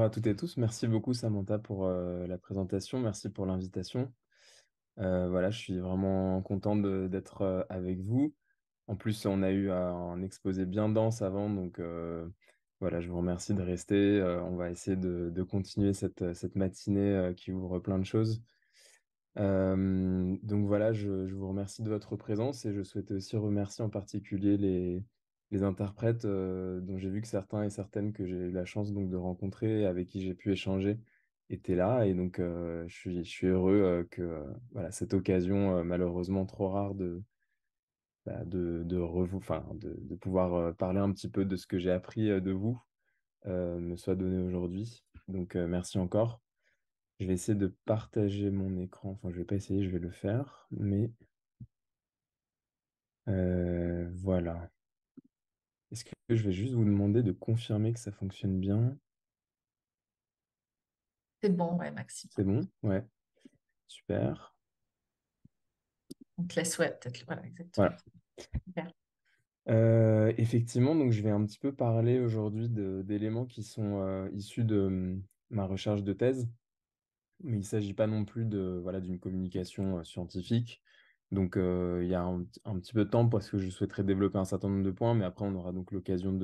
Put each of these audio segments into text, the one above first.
Bonjour à toutes et tous. Merci beaucoup, Samantha, pour la présentation. Merci pour l'invitation. Voilà, je suis vraiment content d'être avec vous. En plus, on a eu un exposé bien dense avant, donc voilà, je vous remercie de rester. On va essayer de continuer cette matinée qui ouvre plein de choses. Donc voilà, je vous remercie de votre présence et je souhaitais aussi remercier en particulier les interprètes dont j'ai vu que certains et certaines que j'ai eu la chance donc de rencontrer, avec qui j'ai pu échanger, étaient là. Et donc je suis heureux que voilà, cette occasion malheureusement trop rare de pouvoir parler un petit peu de ce que j'ai appris de vous me soit donné aujourd'hui. Donc merci encore. Je vais essayer de partager mon écran. Enfin, je vais pas essayer, je vais le faire. Mais voilà. Est-ce que je vais juste vous demander de confirmer que ça fonctionne bien? C'est bon, ouais, Maxime. C'est bon? Ouais, super. On te laisse, ouais, peut-être. Voilà, exactement. Voilà. Super. Effectivement, donc je vais un petit peu parler aujourd'hui d'éléments qui sont issus de ma recherche de thèse. Mais il ne s'agit pas non plus voilà, d'une communication scientifique. Donc, il y a un petit peu de temps parce que je souhaiterais développer un certain nombre de points, mais après, on aura donc l'occasion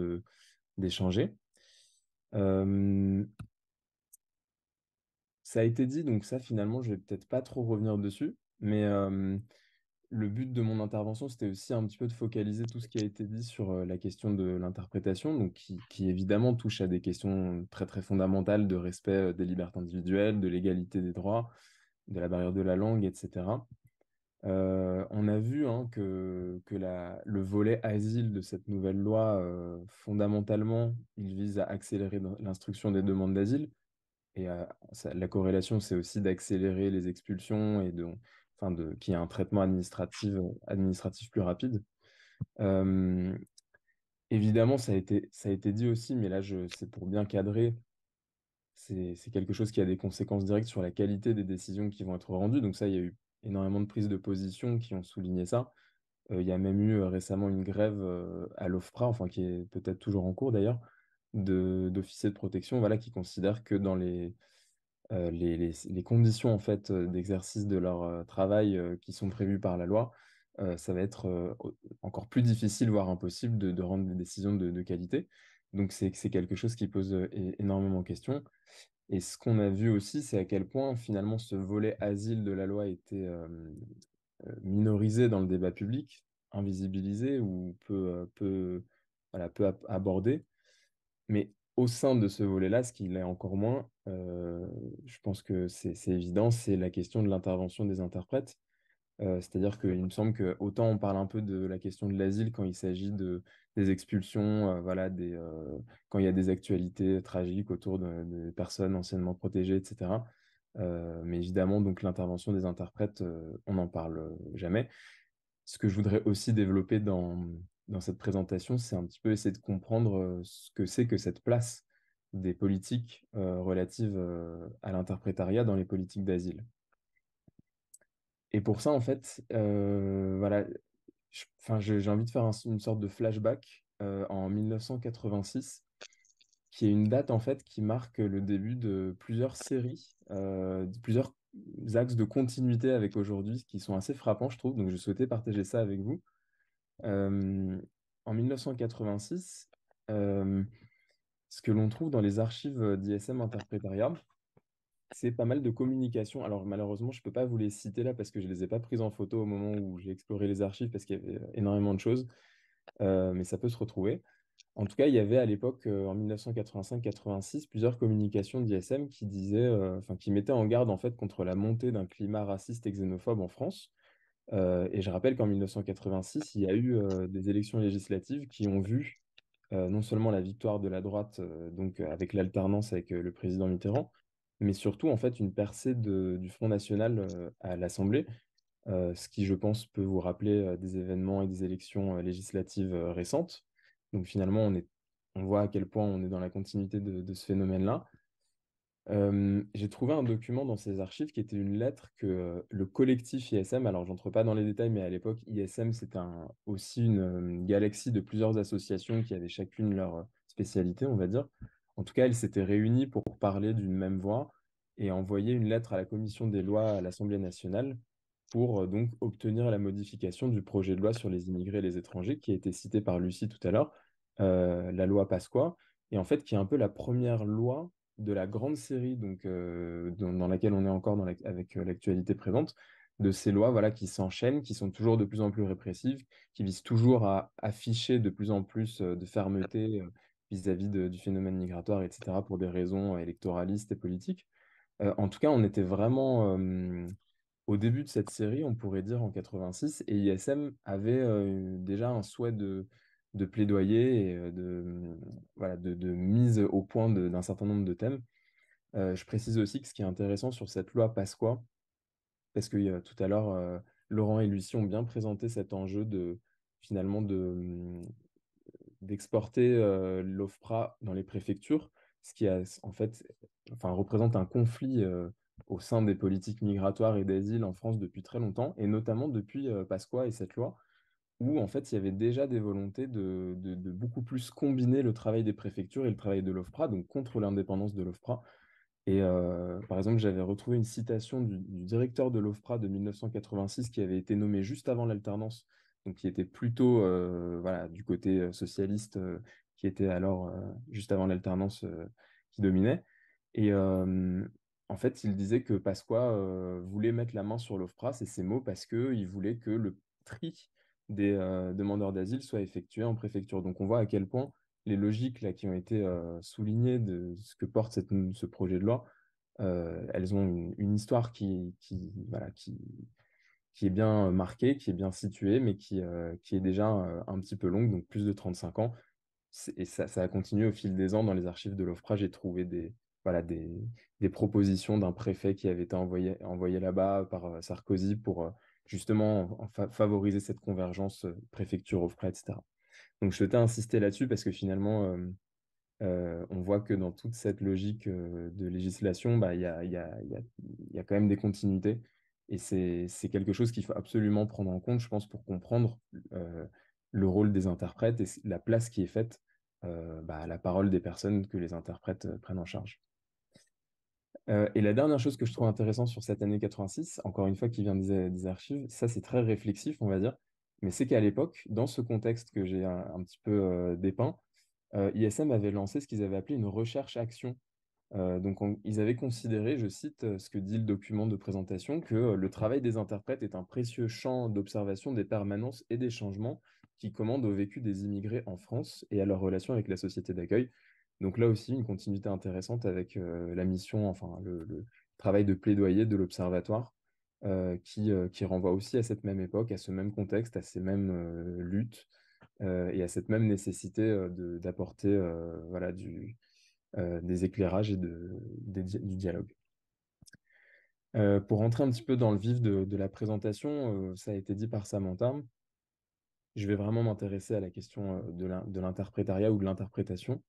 d'échanger. Euh, Ça a été dit, donc ça, finalement, je vais peut-être pas trop revenir dessus, mais le but de mon intervention, c'était aussi un petit peu de focaliser tout ce qui a été dit sur la question de l'interprétation, donc qui évidemment touche à des questions très très fondamentales de respect des libertés individuelles, de l'égalité des droits, de la barrière de la langue, etc. On a vu hein, que le volet asile de cette nouvelle loi, fondamentalement, il vise à accélérer l'instruction des demandes d'asile. Et la corrélation, c'est aussi d'accélérer les expulsions et qu'il y ait un traitement administratif plus rapide. Euh, Évidemment, ça a été dit aussi, mais là, c'est pour bien cadrer. C'est quelque chose qui a des conséquences directes sur la qualité des décisions qui vont être rendues. Donc ça, il y a eu énormément de prises de position qui ont souligné ça. Il y a même eu récemment une grève à l'OFPRA, enfin qui est peut-être toujours en cours d'ailleurs, d'officiers de protection, voilà, qui considèrent que dans les conditions en fait d'exercice de leur travail qui sont prévues par la loi, ça va être encore plus difficile, voire impossible, de rendre des décisions de qualité. Donc c'est quelque chose qui pose énormément de questions. Et ce qu'on a vu aussi, c'est à quel point finalement ce volet asile de la loi était minorisé dans le débat public, invisibilisé ou peu abordé. Mais au sein de ce volet-là, ce qui l'est encore moins, je pense que c'est évident, c'est la question de l'intervention des interprètes. C'est-à-dire qu'il me semble que autant on parle un peu de la question de l'asile quand il s'agit des expulsions, voilà, quand il y a des actualités tragiques autour des personnes anciennement protégées, etc. Mais évidemment, donc l'intervention des interprètes, on n'en parle jamais. Ce que je voudrais aussi développer dans cette présentation, c'est un petit peu essayer de comprendre ce que c'est que cette place des politiques relatives à l'interprétariat dans les politiques d'asile. Et pour ça, en fait, voilà, j'ai envie de faire une sorte de flashback en 1986, qui est une date en fait qui marque le début de plusieurs séries, de plusieurs axes de continuité avec aujourd'hui, qui sont assez frappants, je trouve. Donc, je souhaitais partager ça avec vous. Euh, En 1986, euh, ce que l'on trouve dans les archives d'ISM Interprétariat, c'est pas mal de communication. Alors malheureusement, je ne peux pas vous les citer là parce que je ne les ai pas prises en photo au moment où j'ai exploré les archives parce qu'il y avait énormément de choses, mais ça peut se retrouver. En tout cas, il y avait à l'époque, en 1985-86, plusieurs communications d'ISM qui disaient, qui mettaient en garde en fait contre la montée d'un climat raciste et xénophobe en France. Et je rappelle qu'en 1986, il y a eu des élections législatives qui ont vu non seulement la victoire de la droite, avec l'alternance avec le président Mitterrand, mais surtout en fait une percée du Front National à l'Assemblée, ce qui, je pense, peut vous rappeler des événements et des élections législatives récentes. Donc finalement, on voit à quel point on est dans la continuité de ce phénomène-là. J'ai trouvé un document dans ces archives qui était une lettre que le collectif ISM, alors j'entre pas dans les détails, mais à l'époque, ISM, c'était aussi une galaxie de plusieurs associations qui avaient chacune leur spécialité, on va dire. En tout cas, elles s'étaient réunies pour parler d'une même voix et envoyer une lettre à la commission des lois à l'Assemblée nationale pour donc obtenir la modification du projet de loi sur les immigrés et les étrangers qui a été cité par Lucie tout à l'heure, la loi Pasqua, et en fait qui est un peu la première loi de la grande série donc, dans laquelle on est encore avec l'actualité présente, de ces lois voilà, qui s'enchaînent, qui sont toujours de plus en plus répressives, qui visent toujours à afficher de plus en plus de fermeté vis-à-vis du phénomène migratoire, etc., pour des raisons électoralistes et politiques. En tout cas, on était vraiment au début de cette série, on pourrait dire en 86, et ISM avait déjà un souhait de plaidoyer et voilà, de mise au point d'un certain nombre de thèmes. Je précise aussi que ce qui est intéressant sur cette loi Pasqua, parce que tout à l'heure, Laurent et Lucie ont bien présenté cet enjeu finalement d'exporter l'OFPRA dans les préfectures, ce qui en fait, enfin, représente un conflit au sein des politiques migratoires et d'asile en France depuis très longtemps, et notamment depuis Pasqua et cette loi, où en fait il y avait déjà des volontés de beaucoup plus combiner le travail des préfectures et le travail de l'OFPRA, donc contre l'indépendance de l'OFPRA. Et par exemple, j'avais retrouvé une citation du directeur de l'OFPRA de 1986 qui avait été nommé juste avant l'alternance, donc qui était plutôt voilà, du côté socialiste, qui était alors juste avant l'alternance qui dominait. Et en fait, il disait que Pasqua voulait mettre la main sur l'OFPRA, c'est ses mots, parce qu'il voulait que le tri des demandeurs d'asile soit effectué en préfecture. Donc on voit à quel point les logiques là, qui ont été soulignées de ce que porte ce projet de loi, elles ont une histoire voilà, qui est bien marquée, qui est bien située, mais qui est déjà un petit peu longue, donc plus de 35 ans. Et ça a continué au fil des ans dans les archives de l'OFPRA. J'ai trouvé voilà, des propositions d'un préfet qui avait été envoyé là-bas par Sarkozy pour justement favoriser cette convergence préfecture-OFPRA, etc. Donc je souhaitais insister là-dessus parce que finalement, on voit que dans toute cette logique de législation, bah, il y a quand même des continuités. Et c'est quelque chose qu'il faut absolument prendre en compte, je pense, pour comprendre euh, le rôle des interprètes et la place qui est faite bah, à la parole des personnes que les interprètes prennent en charge. Et la dernière chose que je trouve intéressante sur cette année 86, encore une fois qui vient des archives, ça c'est très réflexif, on va dire, mais c'est qu'à l'époque, dans ce contexte que j'ai un petit peu dépeint, ISM avait lancé ce qu'ils avaient appelé une recherche-action. Donc, ils avaient considéré, je cite ce que dit le document de présentation, que le travail des interprètes est un précieux champ d'observation des permanences et des changements qui commandent au vécu des immigrés en France et à leur relation avec la société d'accueil. Donc là aussi, une continuité intéressante avec la mission, enfin le travail de plaidoyer de l'Observatoire, qui renvoie aussi à cette même époque, à ce même contexte, à ces mêmes luttes et à cette même nécessité d'apporter voilà, des éclairages et du dialogue. Pour rentrer un petit peu dans le vif de la présentation, ça a été dit par Samantha, je vais vraiment m'intéresser à la question de l'interprétariat ou de l'interprétation.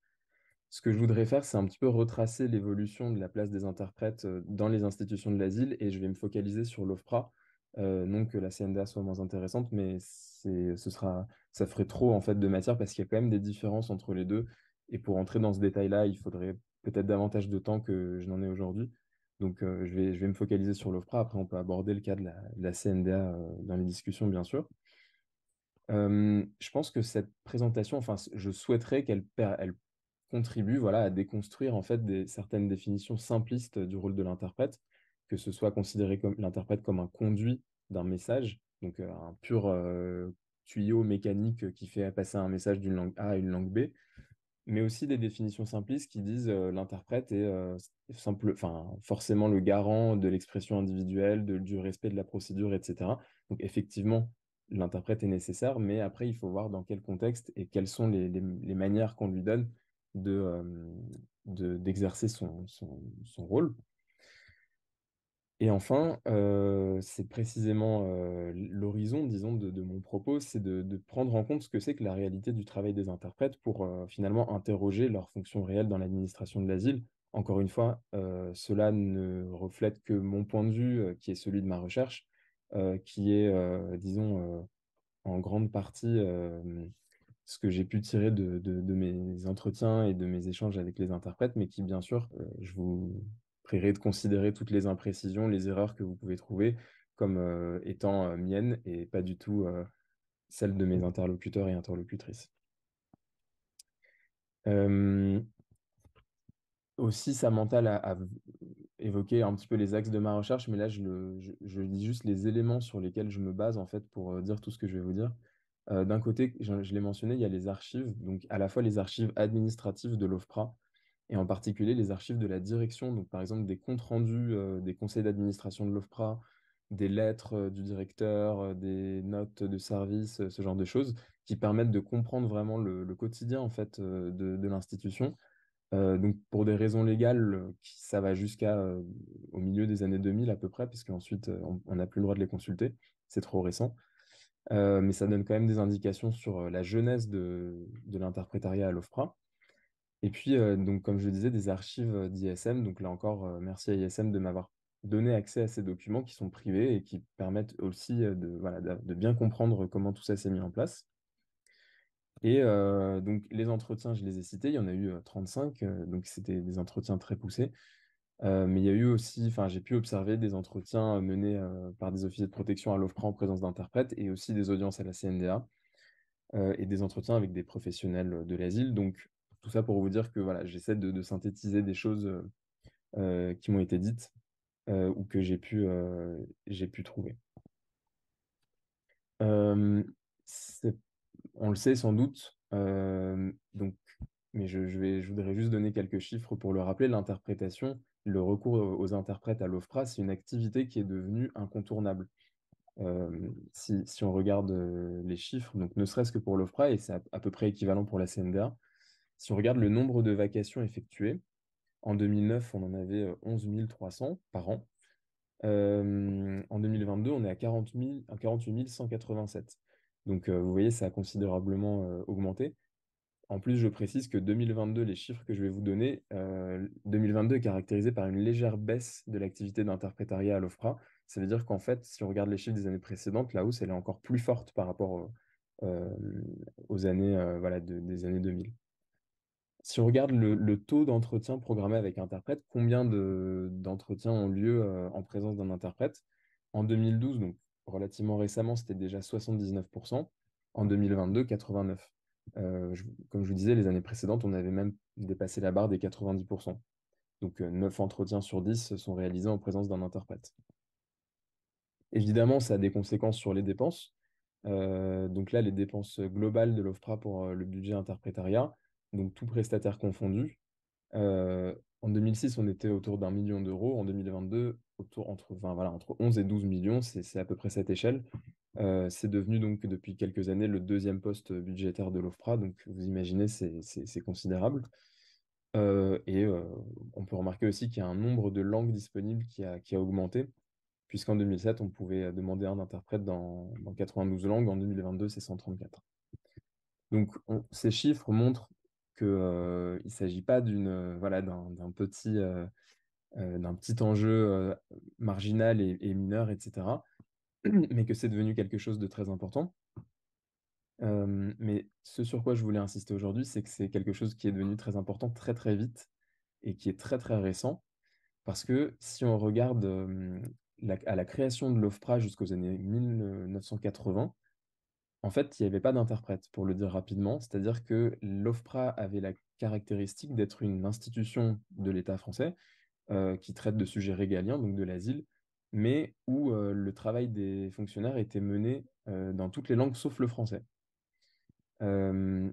Ce que je voudrais faire, c'est un petit peu retracer l'évolution de la place des interprètes dans les institutions de l'asile et je vais me focaliser sur l'OFPRA. Non que la CNDA soit moins intéressante, mais ça ferait trop en fait de matière parce qu'il y a quand même des différences entre les deux. Et pour entrer dans ce détail-là, il faudrait peut-être davantage de temps que je n'en ai aujourd'hui. Donc je vais me focaliser sur l'OFPRA. Après, on peut aborder le cas de la CNDA dans les discussions, bien sûr. Je pense que cette présentation, enfin, je souhaiterais elle contribue, voilà, à déconstruire en fait certaines définitions simplistes du rôle de l'interprète, que ce soit considéré comme l'interprète comme un conduit d'un message, donc un pur tuyau mécanique qui fait passer un message d'une langue A à une langue B, mais aussi des définitions simplistes qui disent l'interprète est enfin, forcément le garant de l'expression individuelle, du respect de la procédure, etc. Donc effectivement, l'interprète est nécessaire, mais après, il faut voir dans quel contexte et quelles sont les manières qu'on lui donne d'exercer son rôle. Et enfin, c'est précisément l'horizon, disons, de mon propos, c'est de prendre en compte ce que c'est que la réalité du travail des interprètes pour finalement interroger leur fonction réelle dans l'administration de l'asile. Encore une fois, cela ne reflète que mon point de vue, qui est celui de ma recherche, qui est, disons, en grande partie ce que j'ai pu tirer de mes entretiens et de mes échanges avec les interprètes, mais qui, bien sûr, je vous prierai de considérer toutes les imprécisions, les erreurs que vous pouvez trouver comme étant miennes et pas du tout celles de mes interlocuteurs et interlocutrices. Euh, Aussi, Samantha a évoqué un petit peu les axes de ma recherche, mais là, je dis juste les éléments sur lesquels je me base en fait pour dire tout ce que je vais vous dire. D'un côté, je l'ai mentionné, il y a les archives, donc à la fois les archives administratives de l'OFPRA, et en particulier les archives de la direction, donc par exemple des comptes rendus des conseils d'administration de l'OFPRA, des lettres du directeur, des notes de service, ce genre de choses, qui permettent de comprendre vraiment le quotidien en fait de l'institution. Donc pour des raisons légales, ça va jusqu'à au milieu des années 2000 à peu près, parce qu'ensuite on n'a plus le droit de les consulter, c'est trop récent. Mais ça donne quand même des indications sur la jeunesse de l'interprétariat à l'OFPRA. Et puis, donc, comme je le disais, des archives d'ISM. Donc là encore, merci à ISM de m'avoir donné accès à ces documents qui sont privés et qui permettent aussi voilà, de bien comprendre comment tout ça s'est mis en place. Et donc, les entretiens, je les ai cités, il y en a eu 35, donc c'était des entretiens très poussés. Mais il y a eu aussi, enfin, j'ai pu observer des entretiens menés par des officiers de protection à l'OFPRA en présence d'interprètes et aussi des audiences à la CNDA et des entretiens avec des professionnels de l'asile. Donc, tout ça pour vous dire que voilà, j'essaie de synthétiser des choses qui m'ont été dites ou que j'ai pu trouver. Euh, c'est- on le sait sans doute, donc, mais je voudrais juste donner quelques chiffres pour le rappeler. L'interprétation, le recours aux interprètes à l'OFPRA, c'est une activité qui est devenue incontournable. Si on regarde les chiffres, donc ne serait-ce que pour l'OFPRA, et c'est à peu près équivalent pour la CNDA, si on regarde le nombre de vacations effectuées, en 2009, on en avait 11 300 par an. En 2022, on est à 48 187. Donc, vous voyez, ça a considérablement augmenté. En plus, je précise que 2022, les chiffres que je vais vous donner, 2022 est caractérisé par une légère baisse de l'activité d'interprétariat à l'OFPRA. Ça veut dire qu'en fait, si on regarde les chiffres des années précédentes, la hausse, elle est encore plus forte par rapport euh, aux années, voilà, des années 2000. Si on regarde le taux d'entretien programmé avec interprète, combien d'entretiens ont lieu en présence d'un interprète? En 2012, donc relativement récemment, c'était déjà 79%. En 2022, 89%. Comme je vous disais, les années précédentes, on avait même dépassé la barre des 90%. Donc 9 entretiens sur 10 sont réalisés en présence d'un interprète. Évidemment, ça a des conséquences sur les dépenses. Donc là, les dépenses globales de l'OFPRA pour le budget interprétariat, donc tout prestataire confondu, en 2006, on était autour d'1 million d'euros. En 2022, enfin, voilà, entre 11 et 12 millions, c'est à peu près cette échelle. C'est devenu donc depuis quelques années le deuxième poste budgétaire de l'OFPRA. Donc vous imaginez, c'est considérable. Et on peut remarquer aussi qu'il y a un nombre de langues disponibles qui a augmenté, puisqu'en 2007, on pouvait demander un interprète dans 92 langues. En 2022, c'est 134. Donc, ces chiffres montrent qu'il ne s'agit pas voilà, d'un petit enjeu marginal et mineur, etc., mais que c'est devenu quelque chose de très important. Mais ce sur quoi je voulais insister aujourd'hui, c'est que c'est quelque chose qui est devenu très important très très vite et qui est très très récent, parce que si on regarde à la création de l'OFPRA jusqu'aux années 1980, en fait, il n'y avait pas d'interprète, pour le dire rapidement. C'est-à-dire que l'OFPRA avait la caractéristique d'être une institution de l'État français qui traite de sujets régaliens, donc de l'asile, mais où le travail des fonctionnaires était mené dans toutes les langues sauf le français. Euh,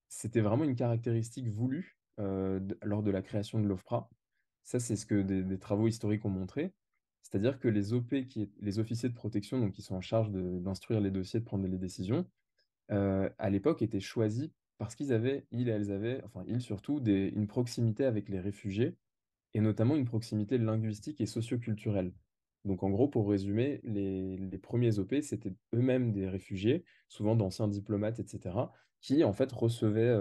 C'était vraiment une caractéristique voulue lors de la création de l'OFPRA. Ça, c'est ce que des travaux historiques ont montré. C'est-à-dire que les OP, les officiers de protection, donc qui sont en charge d'instruire les dossiers, de prendre les décisions, à l'époque étaient choisis parce qu'ils avaient, ils et elles avaient, enfin ils surtout, une proximité avec les réfugiés et notamment une proximité linguistique et socioculturelle. Donc en gros, pour résumer, les premiers OP, c'était eux-mêmes des réfugiés, souvent d'anciens diplomates, etc., qui en fait recevaient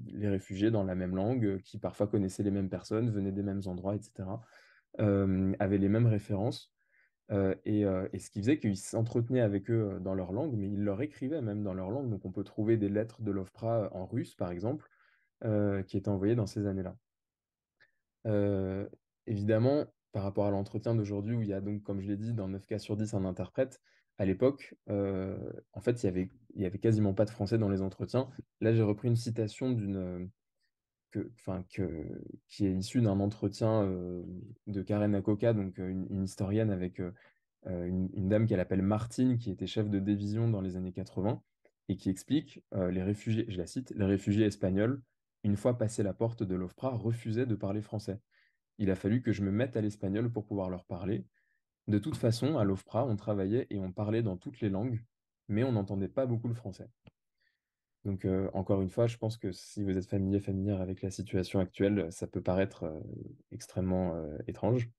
les réfugiés dans la même langue, qui parfois connaissaient les mêmes personnes, venaient des mêmes endroits, etc., avaient les mêmes références. Et ce qui faisait qu'il s'entretenait avec eux dans leur langue, mais il leur écrivait même dans leur langue. Donc on peut trouver des lettres de Lovra en russe, par exemple, qui étaient envoyées dans ces années-là. Euh, Évidemment, par rapport à l'entretien d'aujourd'hui, où il y a donc, comme je l'ai dit, dans 9 cas sur 10 un interprète, à l'époque, en fait, il y avait quasiment pas de français dans les entretiens. Là, j'ai repris une citation qui est issue d'un entretien de Karen Akoka, donc une historienne avec une dame qu'elle appelle Martine, qui était chef de division dans les années 80, et qui explique les réfugiés, je la cite, les réfugiés espagnols, une fois passé la porte de l'OFPRA, refusaient de parler français. Il a fallu que je me mette à l'espagnol pour pouvoir leur parler. De toute façon, à l'OFPRA, on travaillait et on parlait dans toutes les langues, mais on n'entendait pas beaucoup le français. Donc, encore une fois, je pense que si vous êtes familière avec la situation actuelle, ça peut paraître extrêmement étrange.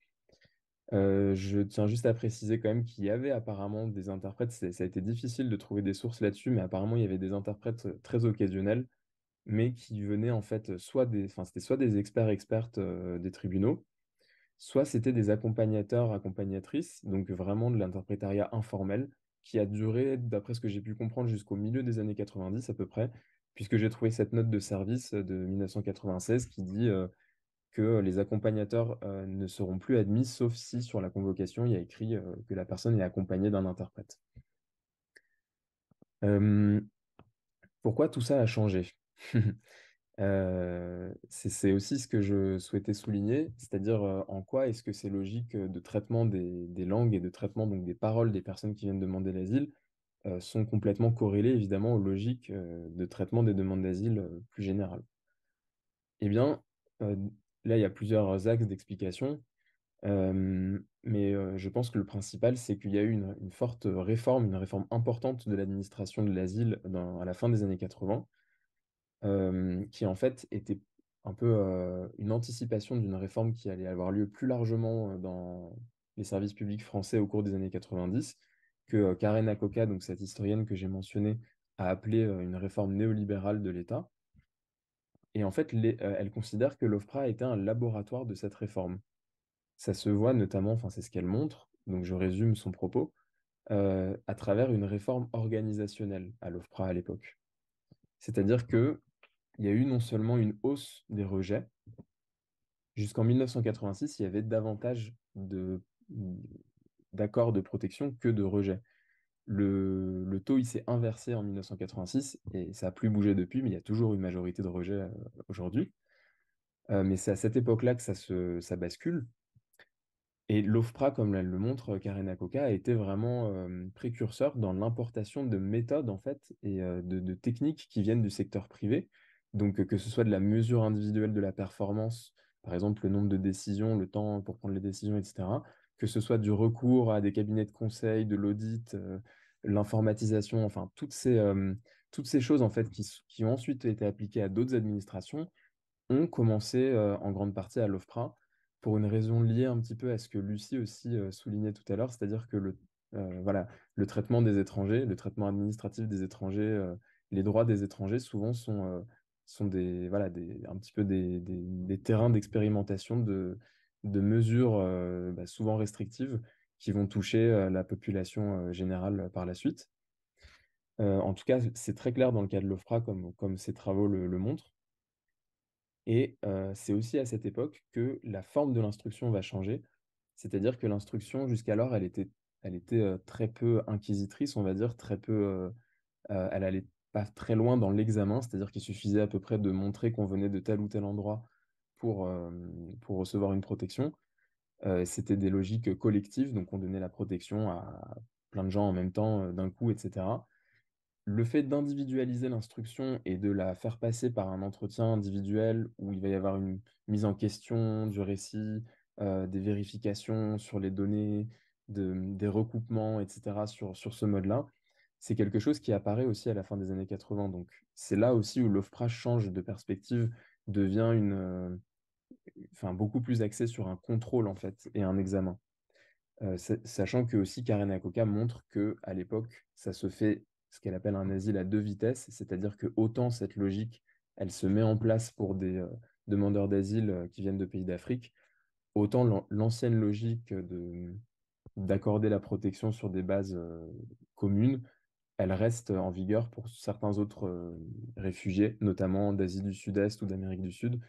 Je tiens juste à préciser quand même qu'il y avait apparemment des interprètes, ça a été difficile de trouver des sources là-dessus, mais apparemment il y avait des interprètes très occasionnels, mais qui venaient en fait c'était soit des experts des tribunaux, soit c'était des accompagnateurs, accompagnatrices, donc vraiment de l'interprétariat informel, qui a duré, d'après ce que j'ai pu comprendre, jusqu'au milieu des années 90 à peu près, puisque j'ai trouvé cette note de service de 1996 qui dit que les accompagnateurs ne seront plus admis, sauf si sur la convocation, il y a écrit que la personne est accompagnée d'un interprète. Euh, Pourquoi tout ça a changé? C'est aussi ce que je souhaitais souligner, c'est-à-dire en quoi est-ce que ces logiques de traitement des langues et de traitement donc des paroles des personnes qui viennent demander l'asile sont complètement corrélées évidemment aux logiques de traitement des demandes d'asile plus générales. Eh bien, euh, là, il y a plusieurs axes d'explication. Mais je pense que le principal, c'est qu'il y a eu une forte réforme, une réforme importante de l'administration de l'asile à la fin des années 80, qui en fait était un peu une anticipation d'une réforme qui allait avoir lieu plus largement dans les services publics français au cours des années 90, que Karen Akoka, donc cette historienne que j'ai mentionnée, a appelé une réforme néolibérale de l'État. Et en fait, elle considère que l'OFPRA était un laboratoire de cette réforme. Ça se voit notamment, enfin c'est ce qu'elle montre, donc je résume son propos, à travers une réforme organisationnelle à l'OFPRA à l'époque. C'est-à-dire que il y a eu non seulement une hausse des rejets, jusqu'en 1986, il y avait davantage d'accords de protection que de rejets. Le taux, il s'est inversé en 1986 et ça n'a plus bougé depuis, mais il y a toujours une majorité de rejets aujourd'hui. Mais c'est à cette époque-là que ça bascule. Et l'OFPRA, comme elle le montre, Karen Akoka, a été vraiment précurseur dans l'importation de méthodes en fait et de techniques qui viennent du secteur privé. Donc que ce soit de la mesure individuelle de la performance, par exemple le nombre de décisions, le temps pour prendre les décisions, etc. Que ce soit du recours à des cabinets de conseil, de l'audit, l'informatisation, enfin toutes ces choses en fait qui ont ensuite été appliquées à d'autres administrations ont commencé en grande partie à l'OFPRA pour une raison liée un petit peu à ce que Lucie aussi soulignait tout à l'heure, c'est-à-dire que voilà, le traitement des étrangers, le traitement administratif des étrangers, les droits des étrangers souvent sont un petit peu des terrains d'expérimentation de mesures souvent restrictives qui vont toucher la population générale par la suite. En tout cas, c'est très clair dans le cas de l'OFPRA, comme ces travaux le montrent. Et c'est aussi à cette époque que la forme de l'instruction va changer. C'est-à-dire que l'instruction, jusqu'alors, elle était très peu inquisitrice, on va dire, très peu, elle allait pas très loin dans l'examen, c'est-à-dire qu'il suffisait à peu près de montrer qu'on venait de tel ou tel endroit pour recevoir une protection. C'était des logiques collectives, donc on donnait la protection à plein de gens en même temps, d'un coup, etc. Le fait d'individualiser l'instruction et de la faire passer par un entretien individuel où il va y avoir une mise en question du récit, des vérifications sur les données, des recoupements, etc. sur ce mode-là, c'est quelque chose qui apparaît aussi à la fin des années 80. Donc c'est là aussi où l'OFPRA change de perspective, devient beaucoup plus axé sur un contrôle en fait et un examen. Sachant que aussi Karen Akoka montre que à l'époque, ça se fait ce qu'elle appelle un asile à deux vitesses, c'est-à-dire que autant cette logique, elle se met en place pour des demandeurs d'asile qui viennent de pays d'Afrique, autant l'ancienne logique d'accorder la protection sur des bases communes, elle reste en vigueur pour certains autres réfugiés, notamment d'Asie du Sud-Est ou d'Amérique du Sud.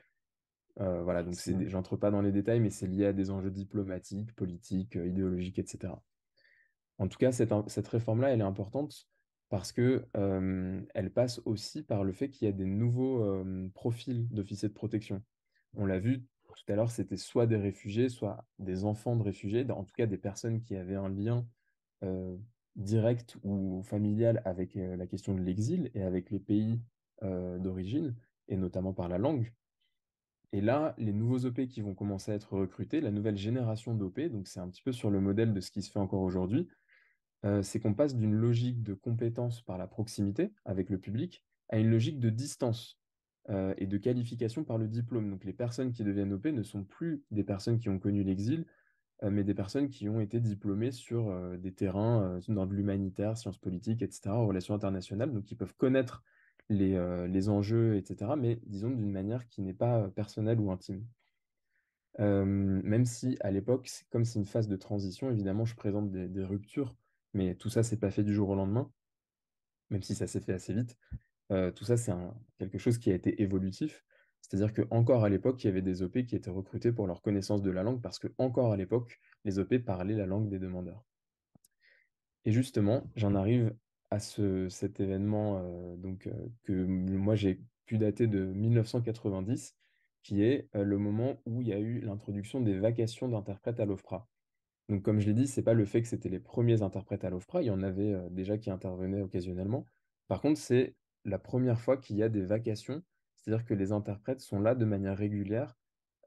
Voilà, donc Effectivement. j'entre pas dans les détails, mais c'est lié à des enjeux diplomatiques, politiques, idéologiques, etc. En tout cas, cette réforme-là, elle est importante parce que elle passe aussi par le fait qu'il y a des nouveaux profils d'officiers de protection. On l'a vu tout à l'heure, c'était soit des réfugiés, soit des enfants de réfugiés, en tout cas des personnes qui avaient un lien euh, direct ou familial avec la question de l'exil et avec les pays d'origine, et notamment par la langue. Et là, les nouveaux OP qui vont commencer à être recrutés, la nouvelle génération d'OP, donc c'est un petit peu sur le modèle de ce qui se fait encore aujourd'hui, c'est qu'on passe d'une logique de compétence par la proximité avec le public à une logique de distance et de qualification par le diplôme. Donc les personnes qui deviennent OP ne sont plus des personnes qui ont connu l'exil, mais des personnes qui ont été diplômées sur des terrains dans de l'humanitaire, sciences politiques, etc., relations internationales, donc qui peuvent connaître les enjeux, etc., mais disons d'une manière qui n'est pas personnelle ou intime. Même si à l'époque, comme c'est une phase de transition, évidemment, je présente des ruptures, mais tout ça, c'est pas fait du jour au lendemain, même si ça s'est fait assez vite. Tout ça, c'est quelque chose qui a été évolutif. C'est-à-dire que encore à l'époque, il y avait des OP qui étaient recrutés pour leur connaissance de la langue, parce que encore à l'époque, les OP parlaient la langue des demandeurs. Et justement, j'en arrive à cet événement que moi j'ai pu dater de 1990, qui est le moment où il y a eu l'introduction des vacations d'interprètes à l'OFPRA. Donc, comme je l'ai dit, c'est pas le fait que c'était les premiers interprètes à l'OFPRA, il y en avait déjà qui intervenaient occasionnellement. Par contre, c'est la première fois qu'il y a des vacations, c'est-à-dire que les interprètes sont là de manière régulière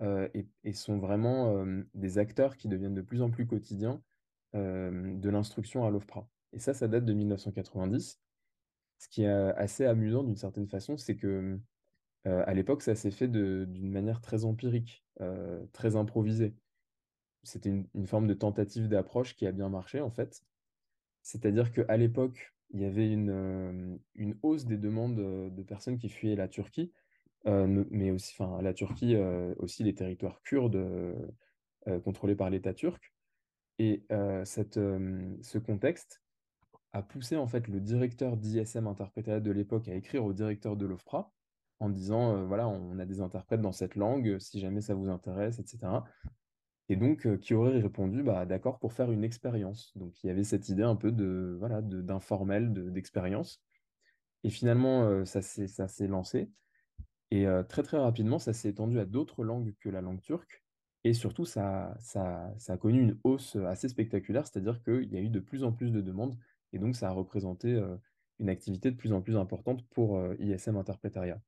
et sont vraiment des acteurs qui deviennent de plus en plus quotidiens de l'instruction à l'OFPRA. Et ça date de 1990. Ce qui est assez amusant d'une certaine façon, c'est que à l'époque, ça s'est fait d'une manière très empirique, très improvisée. C'était une forme de tentative d'approche qui a bien marché, en fait. C'est-à-dire qu'à l'époque, il y avait une hausse des demandes de personnes qui fuyaient la Turquie, mais aussi, enfin, la Turquie, aussi les territoires kurdes contrôlés par l'État turc. Et ce contexte a poussé en fait le directeur d'ISM Interprétariat de l'époque à écrire au directeur de l'OFPRA en disant voilà, on a des interprètes dans cette langue, si jamais ça vous intéresse, etc. Et donc, qui aurait répondu bah, d'accord pour faire une expérience. Donc, il y avait cette idée un peu de, voilà, d'informel, d'expérience. Et finalement, ça s'est lancé. Et très, très rapidement, ça s'est étendu à d'autres langues que la langue turque. Et surtout, ça a connu une hausse assez spectaculaire, c'est-à-dire qu'il y a eu de plus en plus de demandes. Et donc, ça a représenté une activité de plus en plus importante pour ISM Interprétariat.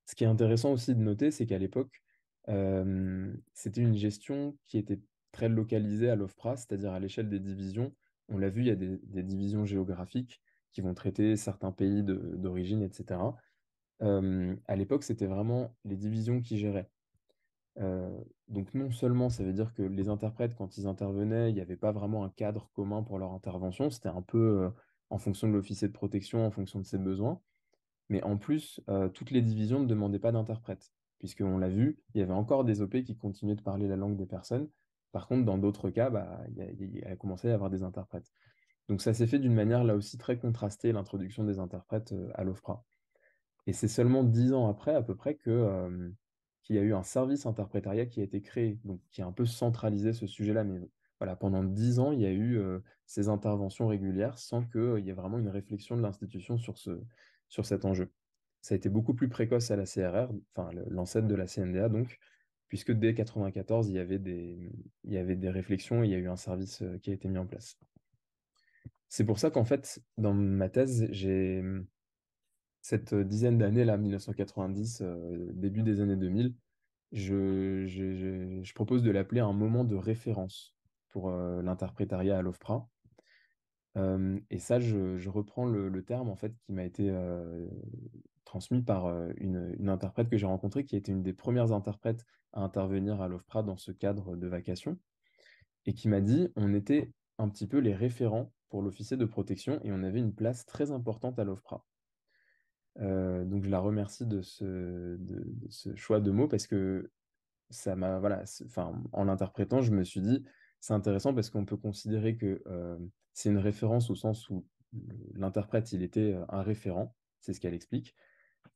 Ce qui est intéressant aussi de noter, c'est qu'à l'époque, c'était une gestion qui était très localisée à l'OFPRA, c'est-à-dire à l'échelle des divisions. On l'a vu, il y a des divisions géographiques qui vont traiter certains pays d'origine, etc. À l'époque, c'était vraiment les divisions qui géraient. Euh, donc non seulement ça veut dire que les interprètes, quand ils intervenaient, il n'y avait pas vraiment un cadre commun pour leur intervention, c'était un peu en fonction de l'officier de protection, en fonction de ses besoins. Mais en plus, toutes les divisions ne demandaient pas d'interprète, puisqu'on l'a vu, il y avait encore des OP qui continuaient de parler la langue des personnes. Par contre, dans d'autres cas, bah, il a commencé à y avoir des interprètes. Donc ça s'est fait d'une manière là aussi très contrastée, l'introduction des interprètes à l'OFPRA. Et c'est seulement 10 ans après, à peu près, qu'il y a eu un service interprétariat qui a été créé, donc qui a un peu centralisé ce sujet-là. Mais voilà, pendant 10 ans, il y a eu ces interventions régulières sans qu'il y ait vraiment une réflexion de l'institution sur cet enjeu. Ça a été beaucoup plus précoce à la CRR, enfin l'ancêtre de la CNDA, donc, puisque dès 1994, il y avait des réflexions et il y a eu un service qui a été mis en place. C'est pour ça qu'en fait, dans ma thèse, j'ai cette dizaine d'années là, 1990, début des années 2000, je propose de l'appeler un moment de référence pour l'interprétariat à l'OFPRA. Et ça, je reprends le terme en fait qui m'a été transmis par une interprète que j'ai rencontrée, qui était une des premières interprètes à intervenir à l'OFPRA dans ce cadre de vacation, et qui m'a dit on était un petit peu les référents pour l'officier de protection et on avait une place très importante à l'OFPRA. Donc je la remercie de ce choix de mots parce que ça m'a, voilà, enfin, en l'interprétant, je me suis dit, c'est intéressant parce qu'on peut considérer que c'est une référence au sens où l'interprète, il était un référent, c'est ce qu'elle explique.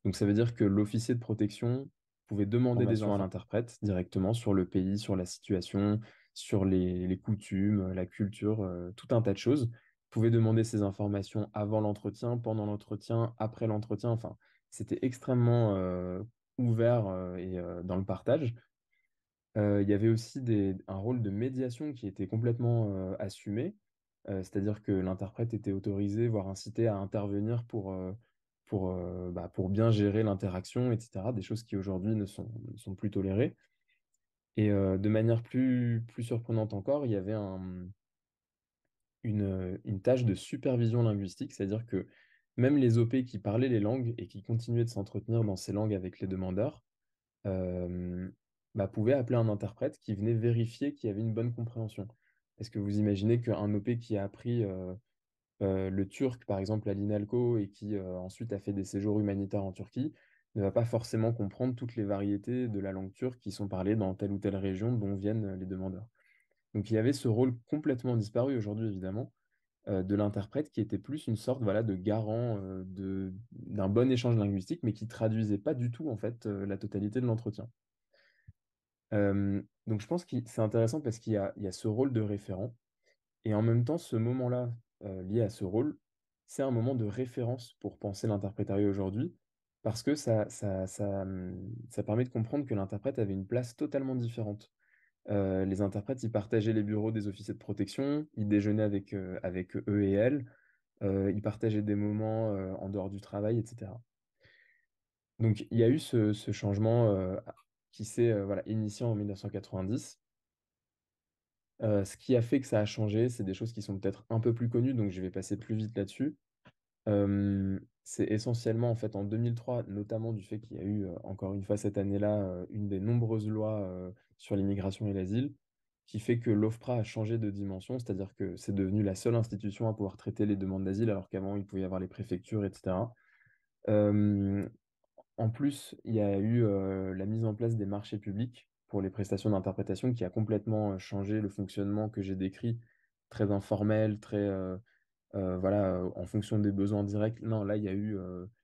Donc ça veut dire que l'officier de protection pouvait demander des Formation, informations à enfin, l'interprète directement sur le pays, sur la situation, sur les coutumes, la culture, tout un tas de choses. Pouvait demander ces informations avant l'entretien, pendant l'entretien, après l'entretien. Enfin, c'était extrêmement ouvert et dans le partage. Il y avait aussi un rôle de médiation qui était complètement assumé, c'est-à-dire que l'interprète était autorisé, voire incité à intervenir pour bien gérer l'interaction, etc. Des choses qui aujourd'hui ne sont plus tolérées. Et de manière plus surprenante encore, il y avait une tâche de supervision linguistique, c'est-à-dire que même les OP qui parlaient les langues et qui continuaient de s'entretenir dans ces langues avec les demandeurs, euh, pouvait appeler un interprète qui venait vérifier qu'il y avait une bonne compréhension. Est-ce que vous imaginez qu'un OP qui a appris le turc, par exemple, à l'INALCO, et qui ensuite a fait des séjours humanitaires en Turquie, ne va pas forcément comprendre toutes les variétés de la langue turque qui sont parlées dans telle ou telle région dont viennent les demandeurs. Donc il y avait ce rôle complètement disparu aujourd'hui, évidemment, de l'interprète qui était plus une sorte voilà, de garant d'un bon échange linguistique, mais qui traduisait pas du tout en fait la totalité de l'entretien. Donc je pense que c'est intéressant parce il y a ce rôle de référent, et en même temps, ce moment-là, lié à ce rôle, c'est un moment de référence pour penser l'interprétariat aujourd'hui, parce que ça permet de comprendre que l'interprète avait une place totalement différente. Les interprètes, ils partageaient les bureaux des officiers de protection, ils déjeunaient avec eux et elles, ils partageaient des moments en dehors du travail, etc. Donc il y a eu ce changement qui s'est voilà, initié en 1990. Ce qui a fait que ça a changé, c'est des choses qui sont peut-être un peu plus connues, donc je vais passer plus vite là-dessus. C'est essentiellement en fait en 2003, notamment du fait qu'il y a eu encore une fois cette année-là une des nombreuses lois sur l'immigration et l'asile, qui fait que l'OFPRA a changé de dimension, c'est-à-dire que c'est devenu la seule institution à pouvoir traiter les demandes d'asile, alors qu'avant il pouvait y avoir les préfectures, etc. Euh, En plus, il y a eu la mise en place des marchés publics pour les prestations d'interprétation qui a complètement changé le fonctionnement que j'ai décrit, très informel, très voilà, en fonction des besoins directs. Non, là, il y a eu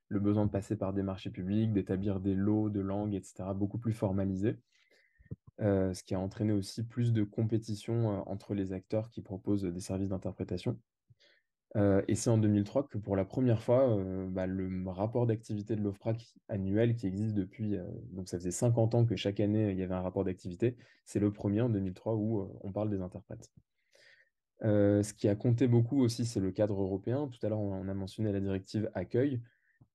le besoin de passer par des marchés publics, d'établir des lots de langues, etc., beaucoup plus formalisés, ce qui a entraîné aussi plus de compétition entre les acteurs qui proposent des services d'interprétation. Et c'est en 2003 que pour la première fois, le rapport d'activité de l'OFPRA annuel qui existe depuis, donc ça faisait 50 ans que chaque année il y avait un rapport d'activité, c'est le premier en 2003 où on parle des interprètes. Ce qui a compté beaucoup aussi, c'est le cadre européen. Tout à l'heure, on a mentionné la directive accueil.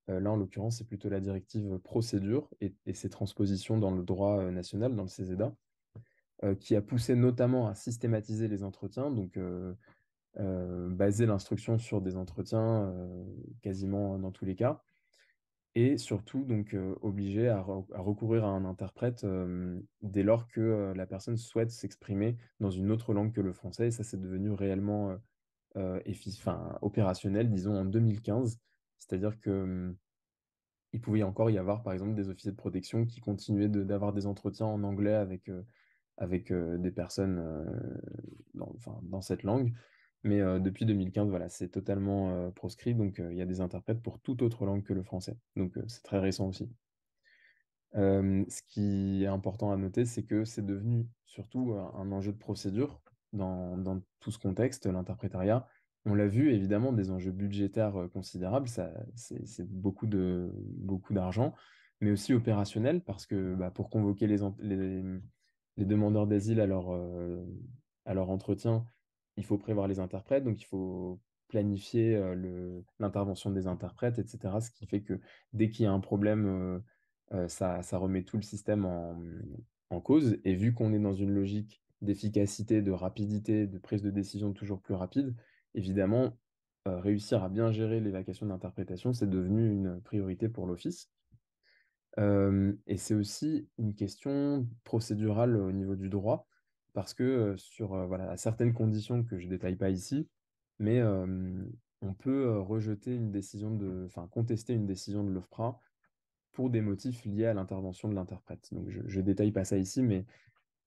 Là, en l'occurrence, c'est plutôt la directive procédure et ses transpositions dans le droit national, dans le CESEDA, qui a poussé notamment à systématiser les entretiens. Donc, baser l'instruction sur des entretiens quasiment dans tous les cas, et surtout donc obliger à recourir à un interprète dès lors que la personne souhaite s'exprimer dans une autre langue que le français, et ça c'est devenu réellement enfin, opérationnel, disons en 2015, c'est-à-dire que il pouvait encore y avoir par exemple des officiers de protection qui continuaient d'avoir des entretiens en anglais avec des personnes enfin, dans cette langue. Mais depuis 2015, voilà, c'est totalement proscrit. Donc, il y a des interprètes pour toute autre langue que le français. Donc, c'est très récent aussi. Ce qui est important à noter, c'est que c'est devenu surtout un enjeu de procédure dans tout ce contexte, l'interprétariat. On l'a vu, évidemment, des enjeux budgétaires considérables, ça, c'est beaucoup d'argent, mais aussi opérationnel, parce que pour convoquer les demandeurs d'asile à leur entretien, il faut prévoir les interprètes, donc il faut planifier l'intervention des interprètes, etc. Ce qui fait que dès qu'il y a un problème, ça remet tout le système en cause. Et vu qu'on est dans une logique d'efficacité, de rapidité, de prise de décision toujours plus rapide, évidemment, réussir à bien gérer les vacations d'interprétation, c'est devenu une priorité pour l'Office. Et c'est aussi une question procédurale au niveau du droit, parce que sur voilà, à certaines conditions que je ne détaille pas ici, mais on peut rejeter une décision enfin, contester une décision de l'OFPRA pour des motifs liés à l'intervention de l'interprète. Donc je ne détaille pas ça ici, mais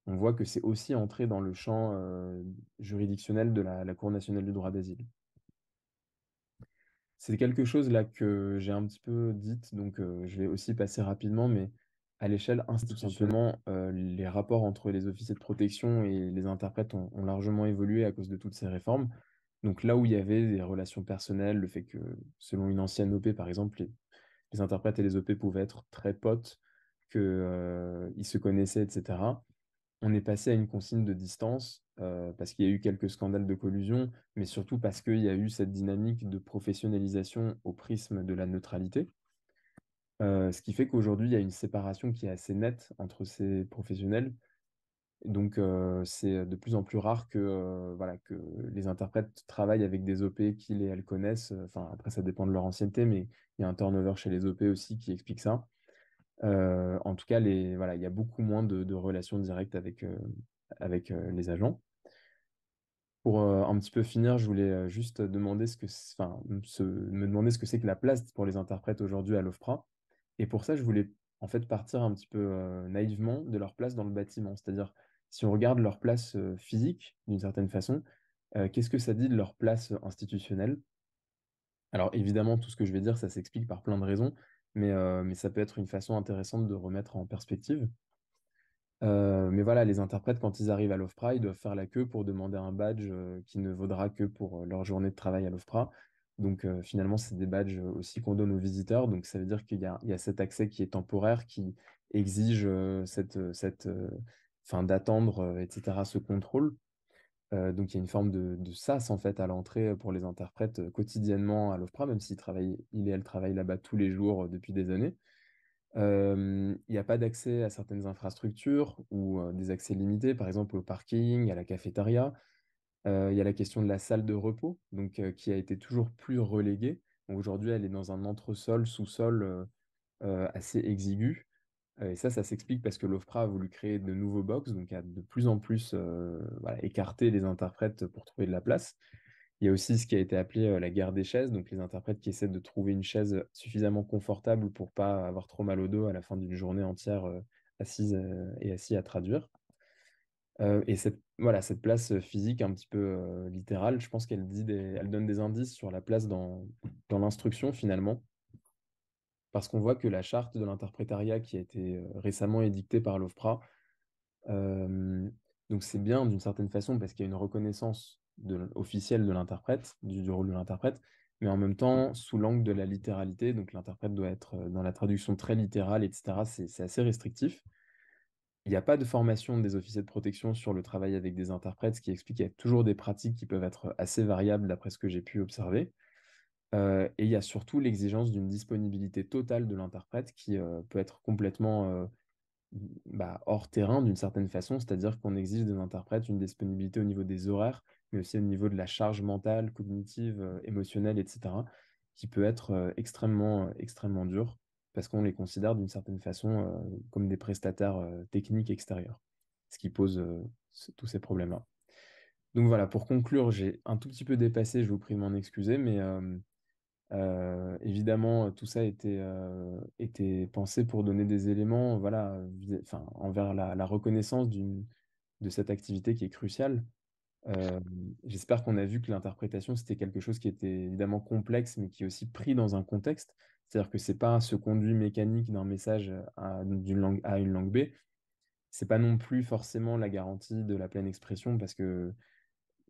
on voit que c'est aussi entré dans le champ juridictionnel de la Cour nationale du droit d'asile. C'est quelque chose là que j'ai un petit peu dite, donc je vais aussi passer rapidement, mais à l'échelle Tout simplement. institutionnelle, les rapports entre les officiers de protection et les interprètes ont largement évolué à cause de toutes ces réformes. Donc là où il y avait des relations personnelles, le fait que selon une ancienne OP, par exemple, les interprètes et les OP pouvaient être très potes, que, ils se connaissaient, etc. On est passé à une consigne de distance parce qu'il y a eu quelques scandales de collusion, mais surtout parce qu'il y a eu cette dynamique de professionnalisation au prisme de la neutralité. Ce qui fait qu'aujourd'hui, il y a une séparation qui est assez nette entre ces professionnels. Donc, c'est de plus en plus rare que, voilà, que les interprètes travaillent avec des OP qu'ils et elles connaissent. Enfin, après, ça dépend de leur ancienneté, mais il y a un turnover chez les OP aussi qui explique ça. En tout cas, voilà, il y a beaucoup moins de relations directes avec les agents. Pour un petit peu finir, je voulais juste demander enfin, me demander ce que c'est que la place pour les interprètes aujourd'hui à l'OFPRA. Et pour ça, je voulais en fait partir un petit peu naïvement de leur place dans le bâtiment. C'est-à-dire, si on regarde leur place physique, d'une certaine façon, qu'est-ce que ça dit de leur place institutionnelle? Alors évidemment, tout ce que je vais dire, ça s'explique par plein de raisons, mais ça peut être une façon intéressante de remettre en perspective. Mais voilà, les interprètes, quand ils arrivent à l'OFPRA, ils doivent faire la queue pour demander un badge qui ne vaudra que pour leur journée de travail à l'OFPRA. Donc finalement, c'est des badges aussi qu'on donne aux visiteurs. Donc ça veut dire qu'il y a cet accès qui est temporaire, qui exige enfin, d'attendre, etc., ce contrôle. Donc il y a une forme de sas en fait à l'entrée pour les interprètes quotidiennement à l'OFPRA, même ils et elles travaillent là-bas tous les jours depuis des années. Il n'y a pas d'accès à certaines infrastructures ou des accès limités, par exemple au parking, à la cafétéria. Il y a la question de la salle de repos, donc, qui a été toujours plus reléguée. Donc, aujourd'hui, elle est dans un entresol, sous-sol assez exigu. Et ça s'explique parce que l'OFPRA a voulu créer de nouveaux box, donc a de plus en plus voilà, écarté les interprètes pour trouver de la place. Il y a aussi ce qui a été appelé la guerre des chaises, donc les interprètes qui essaient de trouver une chaise suffisamment confortable pour pas avoir trop mal au dos à la fin d'une journée entière assise et assis à traduire. Et voilà, cette place physique un petit peu littérale, je pense elle donne des indices sur la place dans l'instruction finalement, parce qu'on voit que la charte de l'interprétariat qui a été récemment édictée par l'OFPRA, euh, donc c'est bien d'une certaine façon parce qu'il y a une reconnaissance officielle de l'interprète, du rôle de l'interprète, mais en même temps sous l'angle de la littéralité, donc l'interprète doit être dans la traduction très littérale, etc. C'est assez restrictif. Il n'y a pas de formation des officiers de protection sur le travail avec des interprètes, ce qui explique qu'il y a toujours des pratiques qui peuvent être assez variables d'après ce que j'ai pu observer. Et il y a surtout l'exigence d'une disponibilité totale de l'interprète qui peut être complètement hors terrain d'une certaine façon, c'est-à-dire qu'on exige des interprètes une disponibilité au niveau des horaires, mais aussi au niveau de la charge mentale, cognitive, émotionnelle, etc., qui peut être extrêmement dur, parce qu'on les considère d'une certaine façon comme des prestataires techniques extérieurs, ce qui pose tous ces problèmes-là. Donc voilà, pour conclure, j'ai un tout petit peu dépassé, je vous prie de m'en excuser, mais évidemment, tout ça était pensé pour donner des éléments, voilà, enfin, envers la reconnaissance de cette activité qui est cruciale. Euh, J'espère qu'on a vu que l'interprétation, c'était quelque chose qui était évidemment complexe, mais qui est aussi pris dans un contexte. C'est-à-dire que c'est pas ce conduit mécanique d'un message d'une langue A à une langue B. C'est pas non plus forcément la garantie de la pleine expression, parce que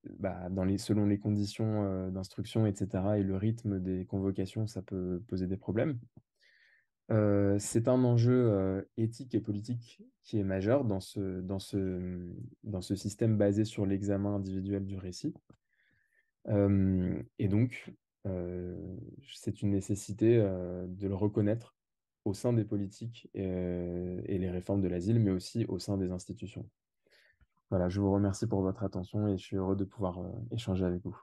selon les conditions d'instruction, etc., et le rythme des convocations, ça peut poser des problèmes. C'est un enjeu éthique et politique qui est majeur dans ce système basé sur l'examen individuel du récit. Et donc, c'est une nécessité de le reconnaître au sein des politiques et les réformes de l'asile, mais aussi au sein des institutions. Voilà, je vous remercie pour votre attention et je suis heureux de pouvoir échanger avec vous.